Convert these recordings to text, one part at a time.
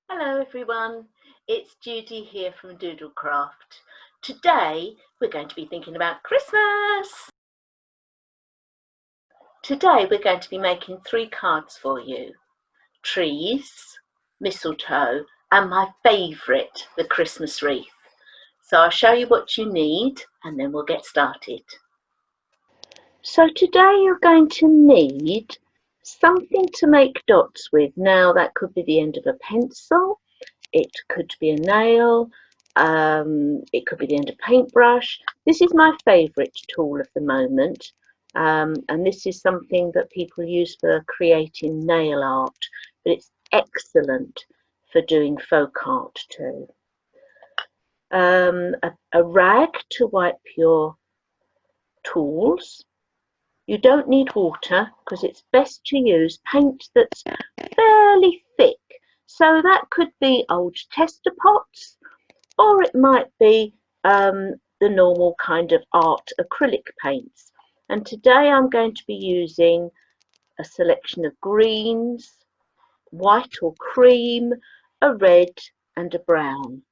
Hello everyone, it's Judy here from Doodlecraft. Today we're going to be thinking about Christmas. Today we're going to be making 3 cards for you. Trees, mistletoe and my favourite, the Christmas wreath. So I'll show you what you need and then we'll get started. So today you're going to need something to make dots with. Now that could be the end of a pencil. It could be a nail, it could be the end of a paintbrush. This is my favourite tool of the moment, and this is something that people use for creating nail art, but it's excellent for doing folk art too. A rag to wipe your tools. You don't need water because it's best to use paint that's fairly thick. So that could be old tester pots, or it might be the normal kind of art acrylic paints. And today I'm going to be using a selection of greens, white or cream, a red and a brown.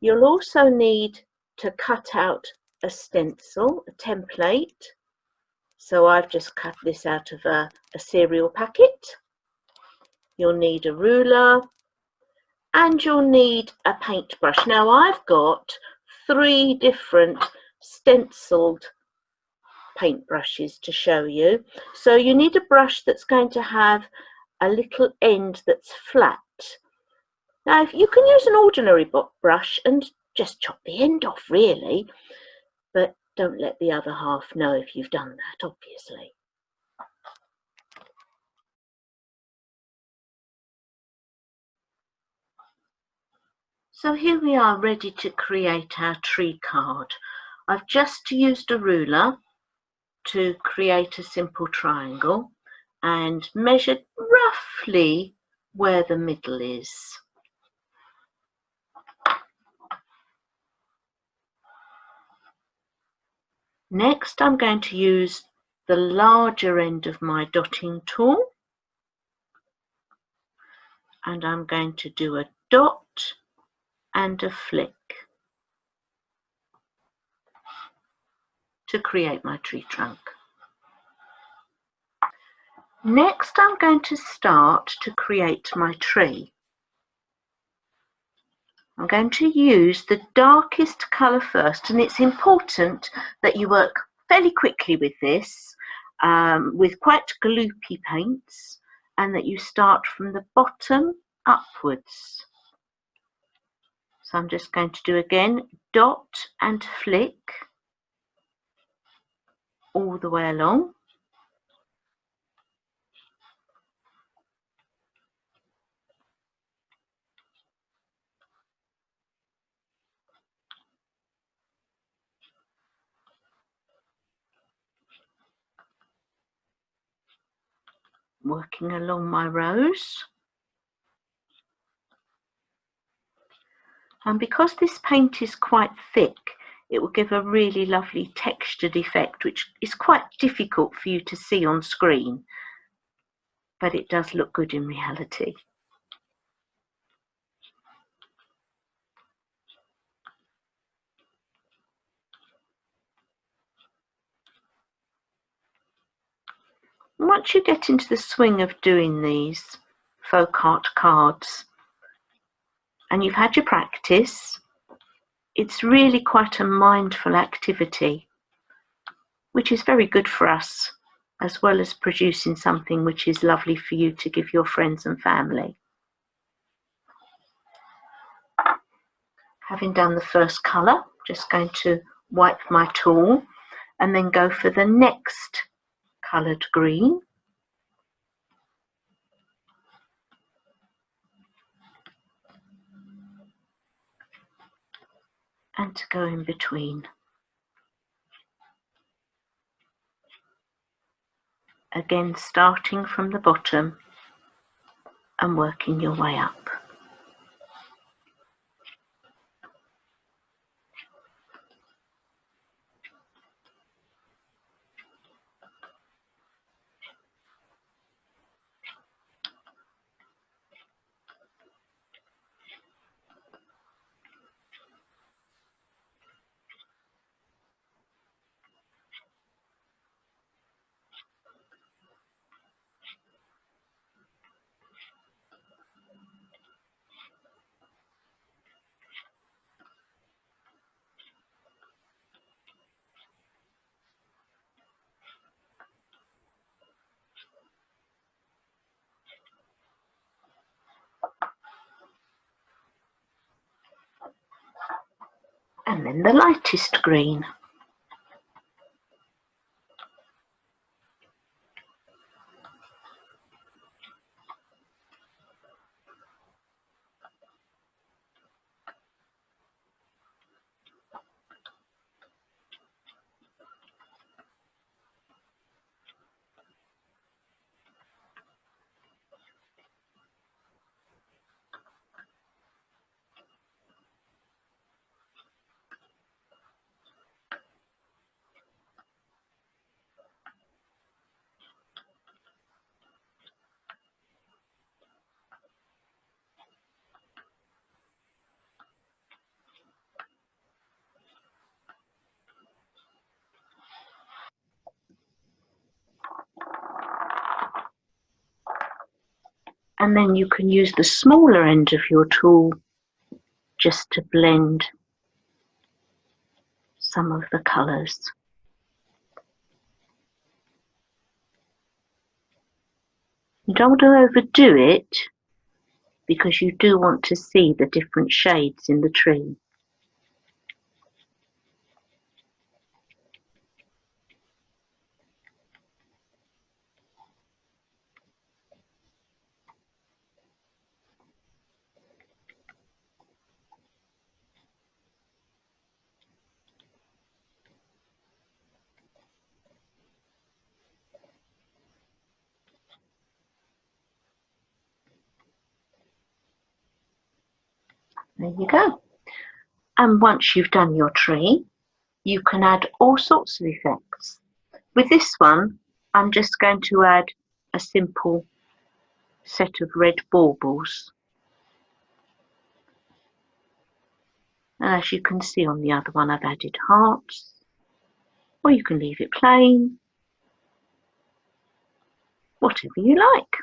You'll also need to cut out a stencil, a template. So I've just cut this out of a cereal packet. You'll need a ruler and you'll need a paintbrush. Now I've got 3 different stenciled paintbrushes to show you. So you need a brush that's going to have a little end that's flat. Now if you can use an ordinary brush and just chop the end off really, but don't let the other half know if you've done that, obviously. So here we are ready to create our tree card. I've just used a ruler to create a simple triangle and measured roughly where the middle is. Next I'm going to use the larger end of my dotting tool and I'm going to do a dot and a flick to create my tree trunk. Next I'm going to start to create my tree. I'm going to use the darkest colour first, and it's important that you work fairly quickly with this, with quite gloopy paints, and that you start from the bottom upwards. So I'm just going to do again dot and flick all the way along. Working along my rows. And because this paint is quite thick, it will give a really lovely textured effect, which is quite difficult for you to see on screen, but it does look good in reality. Once you get into the swing of doing these folk art cards and you've had your practice, it's really quite a mindful activity, which is very good for us, as well as producing something which is lovely for you to give your friends and family. Having done the first colour, just going to wipe my tool and then go for the next coloured green. And to go in between. Again, starting from the bottom and working your way up. then the lightest green. And then you can use the smaller end of your tool just to blend some of the colours. You don't want to overdo it because you do want to see the different shades in the tree. There you go. And once you've done your tree, you can add all sorts of effects. With this one, I'm just going to add a simple set of red baubles. And as you can see on the other one, I've added hearts, or you can leave it plain, whatever you like.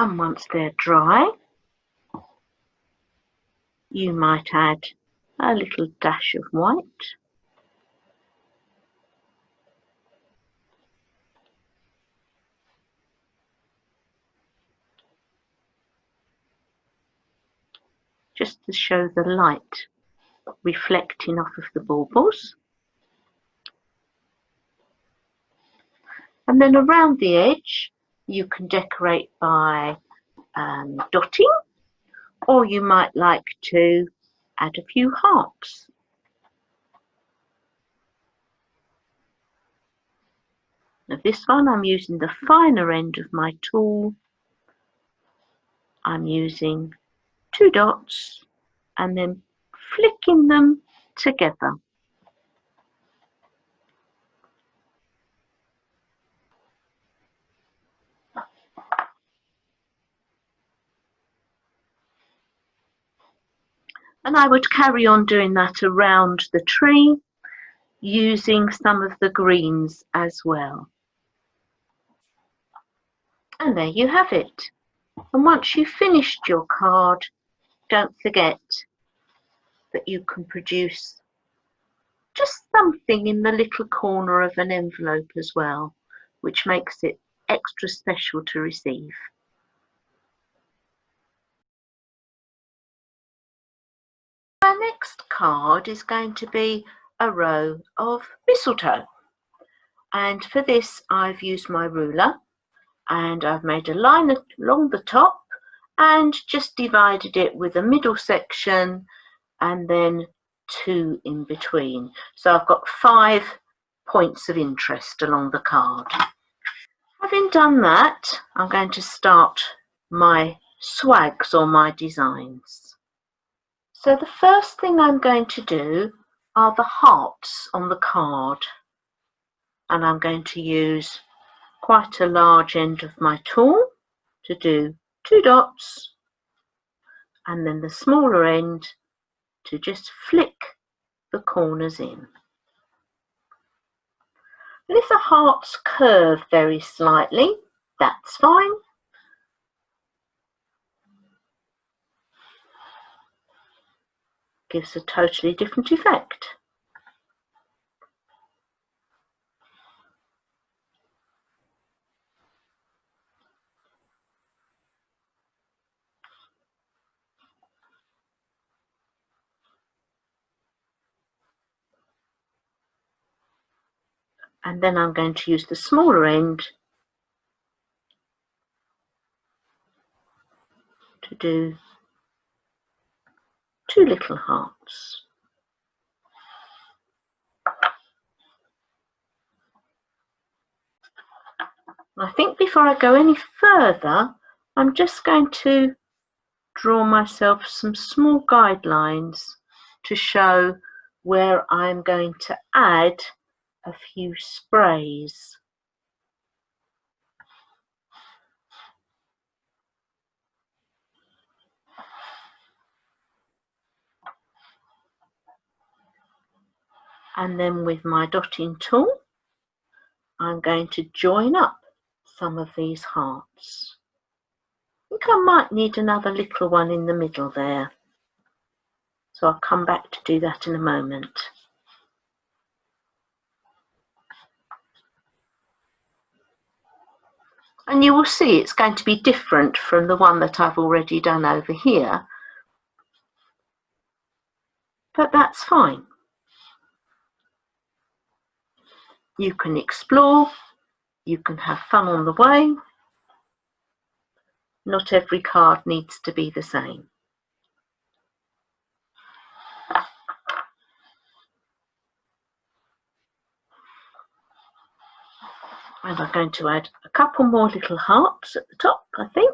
And once they're dry, you might add a little dash of white. Just to show the light reflecting off of the baubles. And then around the edge, you can decorate by dotting, or you might like to add a few hearts. Now this one, I'm using the finer end of my tool. I'm using 2 dots and then flicking them together. And I would carry on doing that around the tree, using some of the greens as well. And there you have it. And once you've finished your card, don't forget that you can produce just something in the little corner of an envelope as well, which makes it extra special to receive. Our next card is going to be a row of mistletoe. And for this, I've used my ruler and I've made a line along the top and just divided it with a middle section and then 2 in between. So I've got 5 points of interest along the card. Having done that, I'm going to start my swags or my designs. So the first thing I'm going to do are the hearts on the card, and I'm going to use quite a large end of my tool to do 2 dots and then the smaller end to just flick the corners in. And if the hearts curve very slightly, That's fine. Gives a totally different effect. And then I'm going to use the smaller end to do 2 little hearts. I think before I go any further, I'm just going to draw myself some small guidelines to show where I'm going to add a few sprays. And then with my dotting tool, I'm going to join up some of these hearts. I think I might need another little one in the middle there. So I'll come back to do that in a moment. And you will see it's going to be different from the one that I've already done over here. But that's fine. You can explore, you can have fun on the way. Not every card needs to be the same. And I'm going to add a couple more little hearts at the top, I think.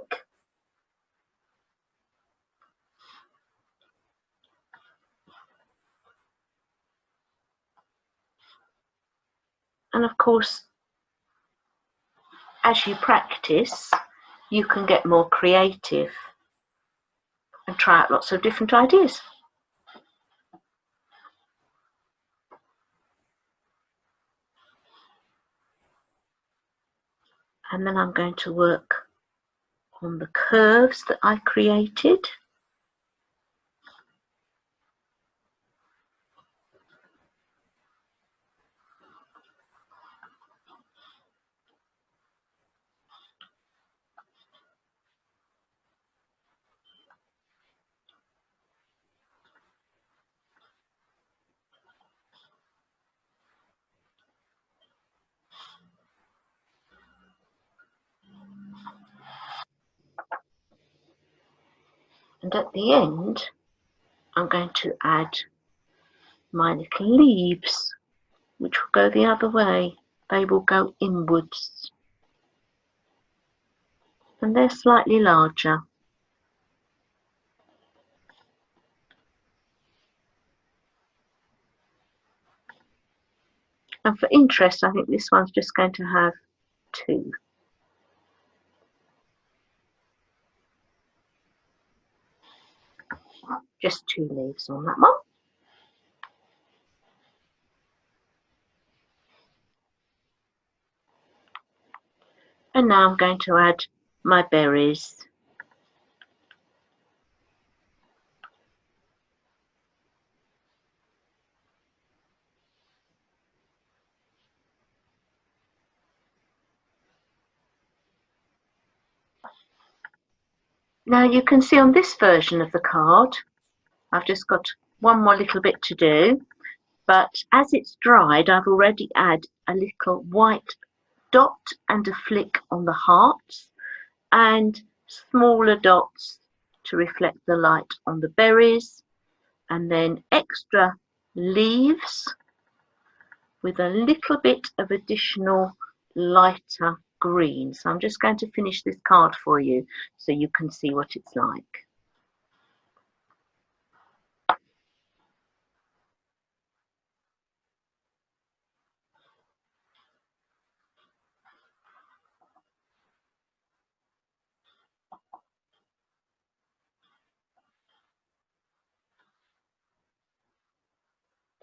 And of course, as you practice, you can get more creative and try out lots of different ideas. And then I'm going to work on the curves that I created. And at the end, I'm going to add my little leaves, which will go the other way. They will go inwards. And they're slightly larger. And for interest, I think this one's just going to have 2. Just 2 leaves on that one. And now I'm going to add my berries. Now you can see on this version of the card, I've just got one more little bit to do, but as it's dried, I've already added a little white dot and a flick on the hearts and smaller dots to reflect the light on the berries, and then extra leaves with a little bit of additional lighter green. So I'm just going to finish this card for you so you can see what it's like.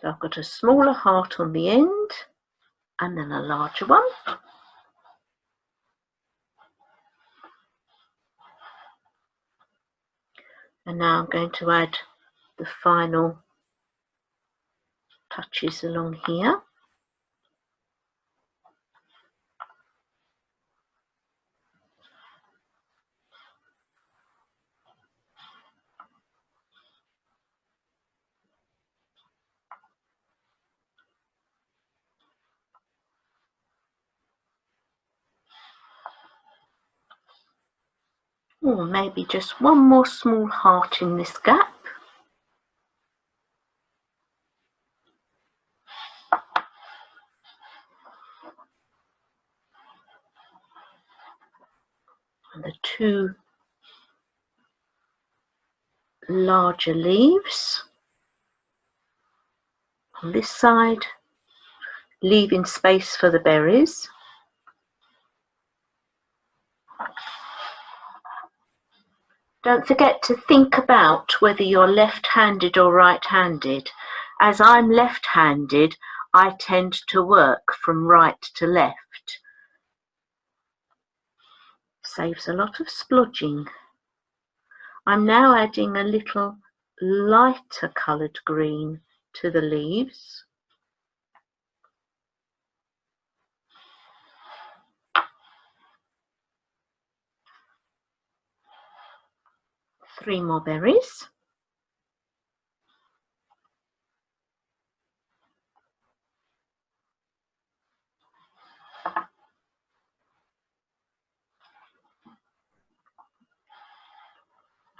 So I've got a smaller heart on the end and then a larger one. And now I'm going to add the final touches along here. Or maybe just one more small heart in this gap. And the two larger leaves on this side, leaving space for the berries. Don't forget to think about whether you're left-handed or right-handed. As I'm left-handed, I tend to work from right to left. Saves a lot of splodging. I'm now adding a little lighter coloured green to the leaves. Three more berries.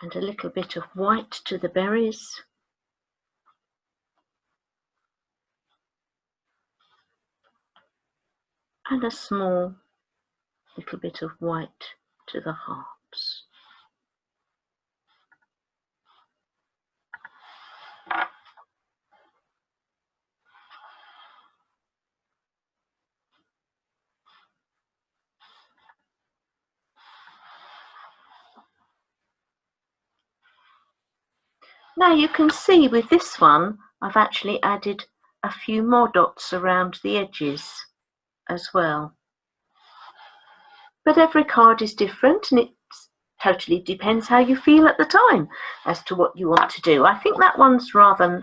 And a little bit of white to the berries. And a small little bit of white to the hearts. Now you can see with this one, I've actually added a few more dots around the edges as well. But every card is different, and it totally depends how you feel at the time as to what you want to do. I think that one's rather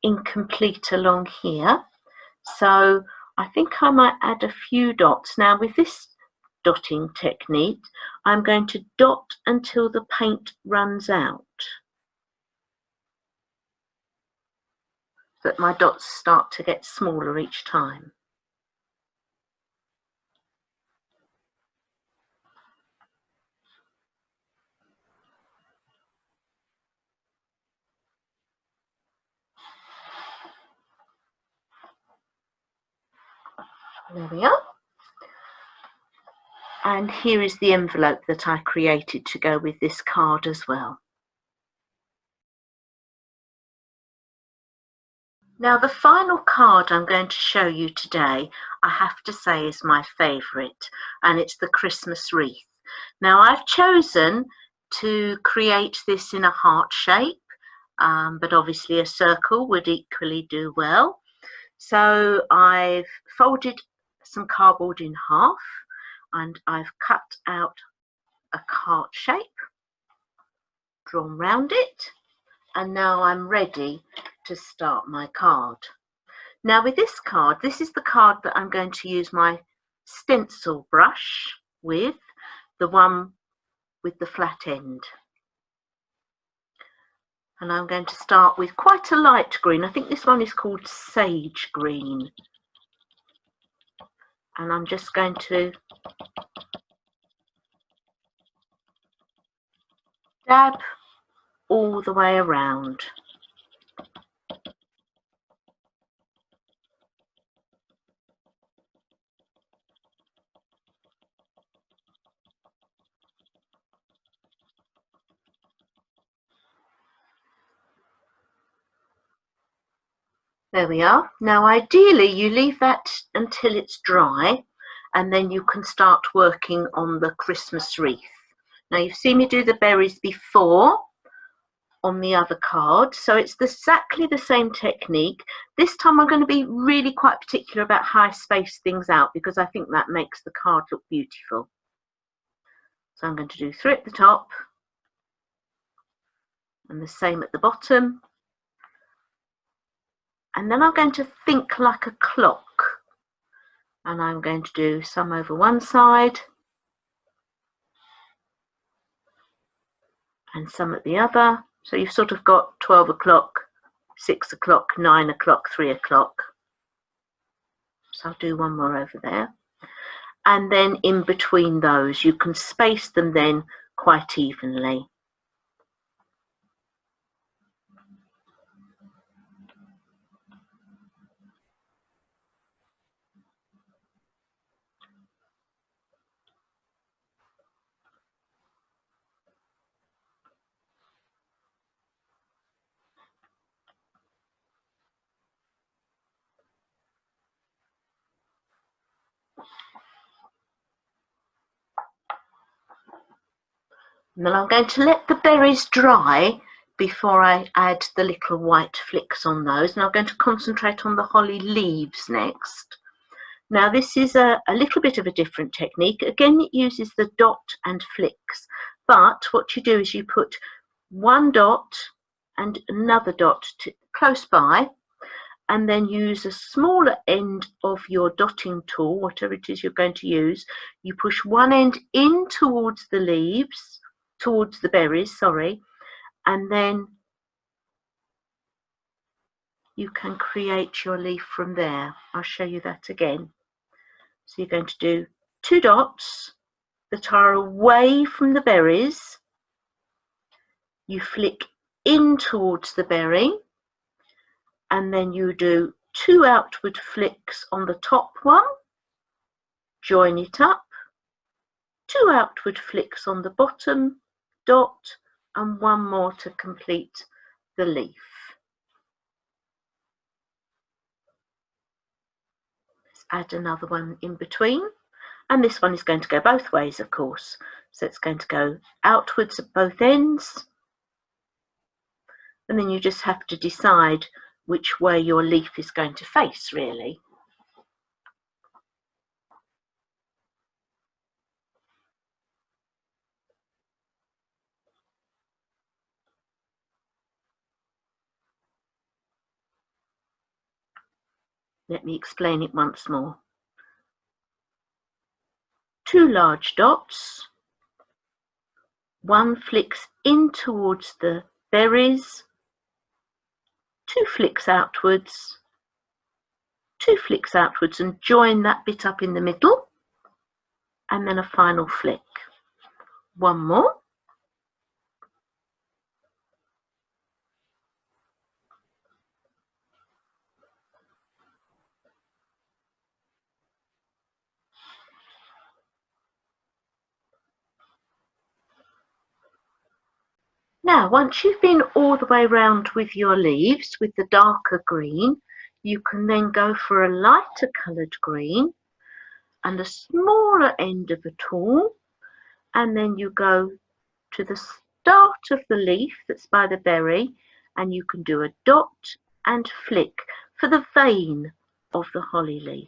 incomplete along here, so I think I might add a few dots. Now with this dotting technique, I'm going to dot until the paint runs out, so that my dots start to get smaller each time. There we are. And here is the envelope that I created to go with this card as well. Now the final card I'm going to show you today, I have to say is my favourite, and it's the Christmas wreath. Now I've chosen to create this in a heart shape, but obviously a circle would equally do well. So I've folded some cardboard in half, and I've cut out a heart shape, drawn round it, and now I'm ready to start my card. Now with this card, this is the card that I'm going to use my stencil brush with, the one with the flat end. And I'm going to start with quite a light green. I think this one is called sage green. And I'm just going to dab all the way around. There we are. Now ideally you leave that until it's dry, and then you can start working on the Christmas wreath. Now you've seen me do the berries before on the other card, so it's exactly the same technique. This time I'm going to be really quite particular about how I space things out, because I think that makes the card look beautiful. So I'm going to do 3 at the top, and the same at the bottom. And then I'm going to think like a clock, and I'm going to do some over one side and some at the other. So you've sort of got 12 o'clock, 6 o'clock, 9 o'clock, 3 o'clock. So I'll do one more over there. And then in between those, you can space them then quite evenly. And then I'm going to let the berries dry before I add the little white flicks on those. And I'm going to concentrate on the holly leaves next. Now this is a little bit of a different technique. Again, it uses the dot and flicks. But what you do is you put one dot and another dot close by, and then use a smaller end of your dotting tool, whatever it is you're going to use. You push one end in towards the leaves, towards the berries, sorry, and then you can create your leaf from there. I'll show you that again. So you're going to do 2 dots that are away from the berries. You flick in towards the berry, and then you do 2 outward flicks on the top one, join it up, 2 outward flicks on the bottom dot, and one more to complete the leaf. Let's add another one in between, and this one is going to go both ways, of course. So it's going to go outwards at both ends, and then you just have to decide which way your leaf is going to face, really. Let me explain it once more. 2 large dots, one flicks in towards the berries, 2 flicks outwards, 2 flicks outwards, and join that bit up in the middle, and then a final flick. One more. Now, once you've been all the way around with your leaves with the darker green, you can then go for a lighter coloured green and a smaller end of a tool, and then you go to the start of the leaf that's by the berry, and you can do a dot and flick for the vein of the holly leaf.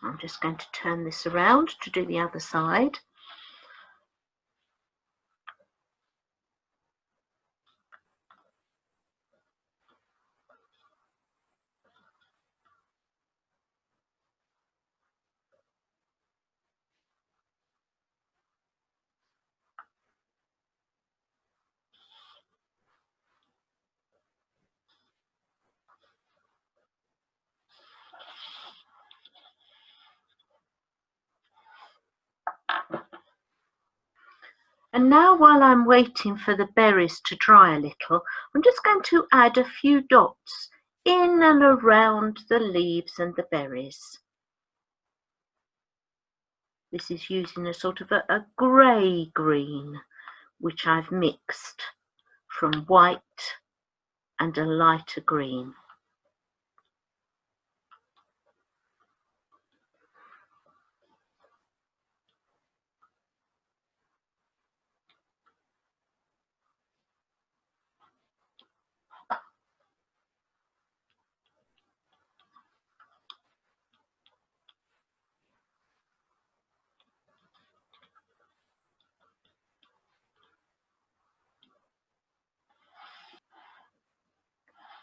I'm just going to turn this around to do the other side. And now, while I'm waiting for the berries to dry a little, I'm just going to add a few dots in and around the leaves and the berries. This is using a sort of a grey green, which I've mixed from white and a lighter green.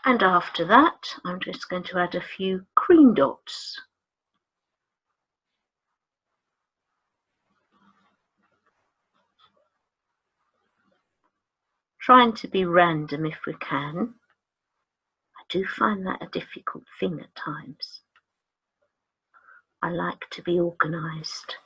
And after that, I'm just going to add a few green dots. Trying to be random if we can. I do find that a difficult thing at times. I like to be organised.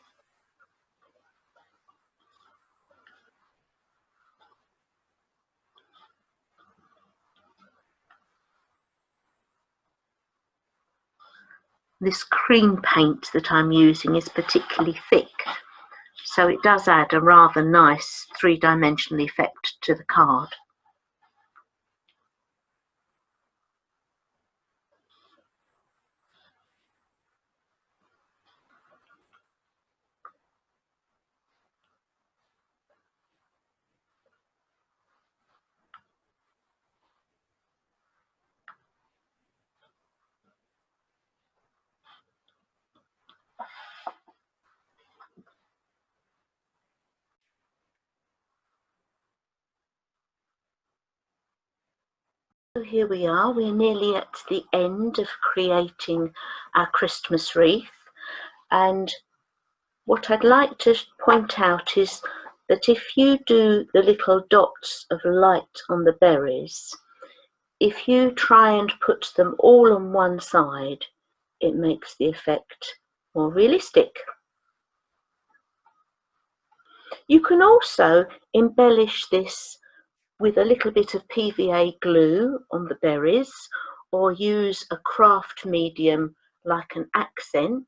This cream paint that I'm using is particularly thick, so it does add a rather nice three-dimensional effect to the card. So here we are, we're nearly at the end of creating our Christmas wreath, and what I'd like to point out is that if you do the little dots of light on the berries, if you try and put them all on one side, it makes the effect more realistic. You can also embellish this with a little bit of PVA glue on the berries, or use a craft medium like an accent,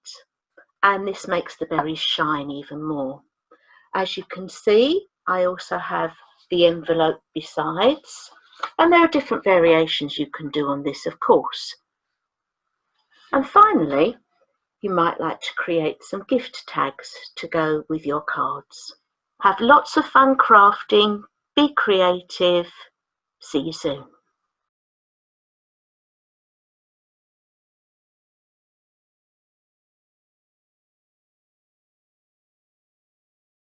and this makes the berries shine even more. As you can see, I also have the envelope besides, and there are different variations you can do on this, of course. And finally, you might like to create some gift tags to go with your cards. Have lots of fun crafting, be creative. See you soon.